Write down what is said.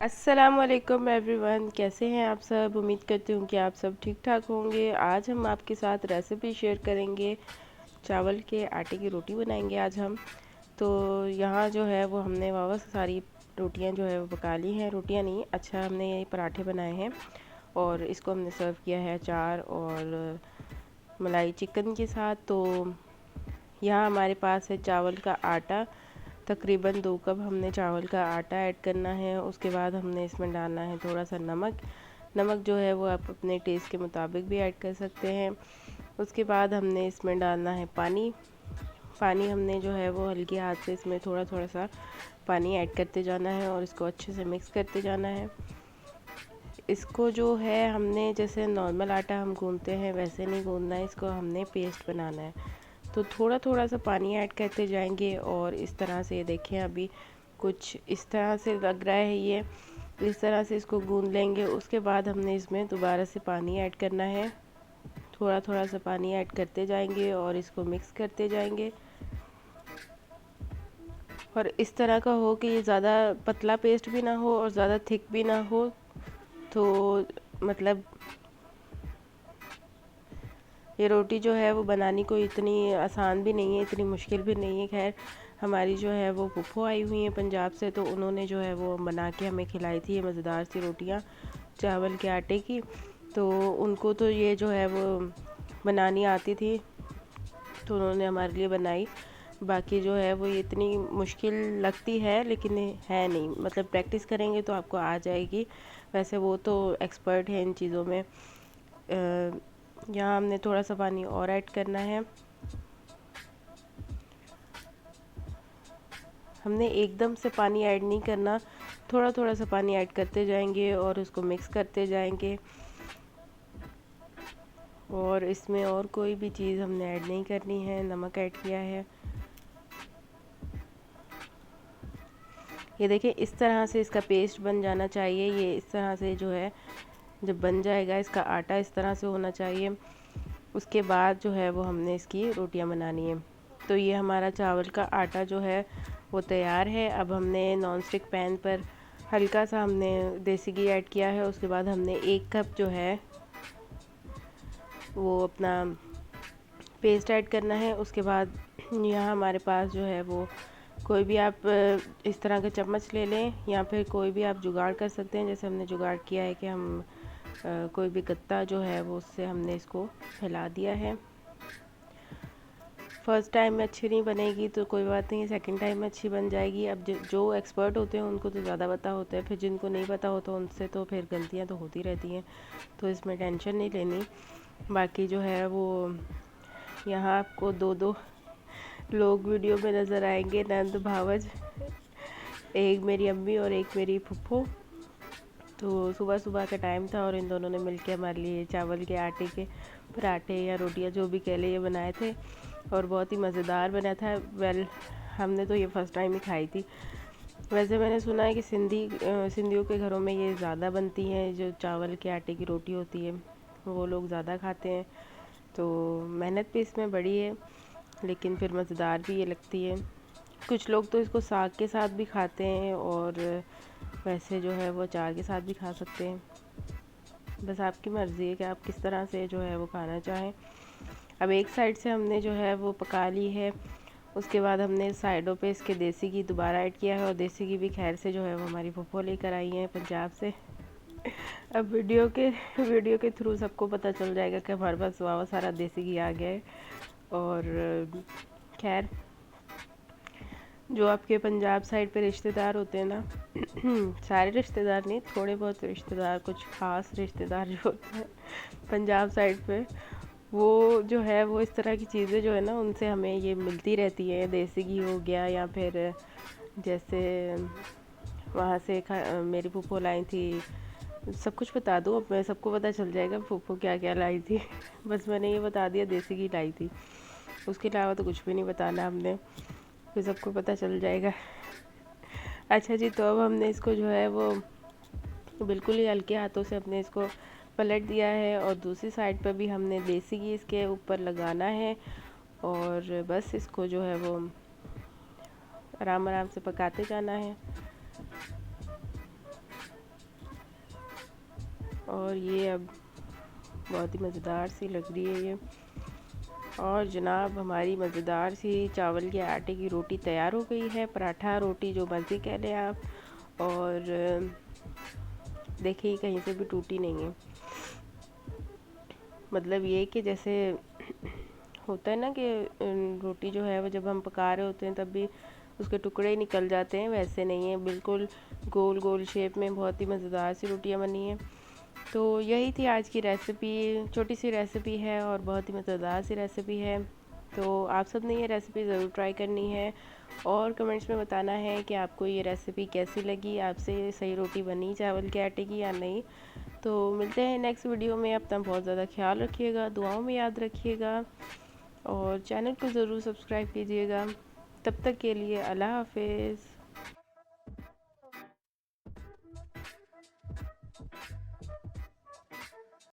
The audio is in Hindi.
अस्सलामुअलैकुम एवरीवन, कैसे हैं आप सब। उम्मीद करती हूँ कि आप सब ठीक ठाक होंगे। आज हम आपके साथ रेसिपी शेयर करेंगे। चावल के आटे की रोटी बनाएंगे आज हम। तो यहाँ जो है वो हमने वापस सारी रोटियाँ जो है वो पका ली हैं। रोटियाँ नहीं, अच्छा हमने ये पराठे बनाए हैं और इसको हमने सर्व किया है अचार और मलाई चिकन के साथ। तो यहाँ हमारे पास है चावल का आटा, तकरीबन 2 कप हमने चावल का आटा ऐड करना है। उसके बाद हमने इसमें डालना है थोड़ा सा नमक। नमक जो है वो आप अपने टेस्ट के मुताबिक भी ऐड कर सकते हैं। उसके बाद हमने इसमें डालना है पानी। पानी हमने जो है वो हल्के हाथ से इसमें थोड़ा थोड़ा सा पानी ऐड करते जाना है और इसको अच्छे से मिक्स करते जाना है। इसको जो है हमने जैसे नॉर्मल आटा हम गूंदते हैं वैसे नहीं गूंदना है, इसको हमने पेस्ट बनाना है। तो थोड़ा थोड़ा सा पानी ऐड करते जाएंगे और इस तरह से देखें, अभी कुछ इस तरह से लग रहा है ये। इस तरह से इसको गूंद लेंगे। उसके बाद हमने इसमें दोबारा से पानी ऐड करना है। थोड़ा थोड़ा सा पानी ऐड करते जाएंगे और इसको मिक्स करते जाएंगे। और इस तरह का हो कि ये ज़्यादा पतला पेस्ट भी ना हो और ज़्यादा थिक भी ना हो। तो मतलब ये रोटी जो है वो बनानी कोई इतनी आसान भी नहीं है, इतनी मुश्किल भी नहीं है। खैर, हमारी जो है वो फूफो आई हुई हैं पंजाब से, तो उन्होंने जो है वो बना के हमें खिलाई थी ये मज़ेदार सी रोटियाँ चावल के आटे की। तो उनको तो ये जो है वो बनानी आती थी, तो उन्होंने हमारे लिए बनाई। बाकी जो है वो ये इतनी मुश्किल लगती है लेकिन है नहीं, मतलब प्रैक्टिस करेंगे तो आपको आ जाएगी। वैसे वो तो एक्सपर्ट है इन चीज़ों में। यहाँ हमने थोड़ा सा पानी और ऐड करना है। हमने एकदम से पानी ऐड नहीं करना, थोड़ा थोड़ा सा पानी ऐड करते जाएंगे और उसको मिक्स करते जाएंगे। और इसमें और कोई भी चीज़ हमने ऐड नहीं करनी है। नमक ऐड किया है। ये देखिए, इस तरह से इसका पेस्ट बन जाना चाहिए। ये इस तरह से जो है जब बन जाएगा, इसका आटा इस तरह से होना चाहिए। उसके बाद जो है वो हमने इसकी रोटियां बनानी है। तो ये हमारा चावल का आटा जो है वो तैयार है। अब हमने नॉन स्टिक पैन पर हल्का सा हमने देसी घी ऐड किया है। उसके बाद हमने 1 कप जो है वो अपना पेस्ट ऐड करना है। उसके बाद यहाँ हमारे पास जो है वो कोई भी आप इस तरह का चम्मच ले लें या फिर कोई भी आप जुगाड़ कर सकते हैं। जैसे हमने जुगाड़ किया है कि हम कोई भी गत्ता जो है वो उससे हमने इसको फैला दिया है। फर्स्ट टाइम में अच्छी नहीं बनेगी तो कोई बात नहीं, सेकंड टाइम में अच्छी बन जाएगी। अब जो एक्सपर्ट होते हैं उनको तो ज़्यादा पता होता है, फिर जिनको नहीं पता होता उनसे तो फिर गलतियाँ तो होती रहती हैं, तो इसमें टेंशन नहीं लेनी। बाकी जो है वो यहाँ आपको दो दो लोग वीडियो में नज़र आएंगे, नंद भावज, एक मेरी अम्मी और एक मेरी फुफ्फो। तो सुबह सुबह का टाइम था और इन दोनों ने मिलके हमारे लिए चावल के आटे के पराठे या रोटियां जो भी कह ले ये बनाए थे और बहुत ही मज़ेदार बना था। वेल, हमने तो ये फ़र्स्ट टाइम ही खाई थी। वैसे मैंने सुना है कि सिंधियों के घरों में ये ज़्यादा बनती हैं, जो चावल के आटे की रोटी होती है वो लोग ज़्यादा खाते हैं। तो मेहनत भी इसमें बड़ी है लेकिन फिर मज़ेदार भी ये लगती है। कुछ लोग तो इसको साग के साथ भी खाते हैं और वैसे जो है वो अचार के साथ भी खा सकते हैं। बस आपकी मर्ज़ी है कि आप किस तरह से जो है वो खाना चाहें। अब एक साइड से हमने जो है वो पका ली है। उसके बाद हमने साइडों पे इसके देसी घी दोबारा ऐड किया है और देसी घी भी खैर से जो है वो हमारी फूफो लेकर आई हैं पंजाब से। अब वीडियो के थ्रू सबको पता चल जाएगा कि हमारे पास वावा सारा देसी घी आ गया है। और खैर, जो आपके पंजाब साइड पे रिश्तेदार होते हैं ना सारे रिश्तेदार नहीं, थोड़े बहुत रिश्तेदार, कुछ ख़ास रिश्तेदार जो होते हैं पंजाब साइड पे, वो जो है वो इस तरह की चीज़ें जो है ना उनसे हमें ये मिलती रहती हैं। देसी घी हो गया या फिर जैसे वहाँ से मेरी फूफो लाई थी। सब कुछ बता दूँ, अब मैं सबको पता चल जाएगा फूफो क्या क्या लाई थी बस मैंने ये बता दिया देसी घी लाई थी, उसके अलावा तो कुछ भी नहीं बताना हमने, फिर सबको पता चल जाएगा। अच्छा जी, तो अब हमने इसको जो है वो बिल्कुल ही हल्के हाथों से अपने इसको पलट दिया है और दूसरी साइड पर भी हमने देसी घी इसके ऊपर लगाना है और बस इसको जो है वो आराम आराम से पकाते जाना है। और ये अब बहुत ही मज़ेदार सी लग रही है ये। और जनाब हमारी मज़ेदार सी चावल के आटे की रोटी तैयार हो गई है, पराठा रोटी जो मर्ज़ी कह लें आप। और देखिए कहीं से भी टूटी नहीं है। मतलब ये कि जैसे होता है ना कि रोटी जो है वो जब हम पका रहे होते हैं तब भी उसके टुकड़े ही निकल जाते हैं, वैसे नहीं है, बिल्कुल गोल गोल शेप में बहुत ही मज़ेदार सी रोटियां बनी हैं। तो यही थी आज की रेसिपी, छोटी सी रेसिपी है और बहुत ही मज़ेदार सी रेसिपी है। तो आप सब ने ये रेसिपी ज़रूर ट्राई करनी है और कमेंट्स में बताना है कि आपको ये रेसिपी कैसी लगी, आपसे ये सही रोटी बनी चावल के आटे की या नहीं। तो मिलते हैं नेक्स्ट वीडियो में। अपना बहुत ज़्यादा ख्याल रखिएगा, दुआओं में याद रखिएगा और चैनल को ज़रूर सब्सक्राइब कीजिएगा। तब तक के लिए अल्लाह हाफिज़।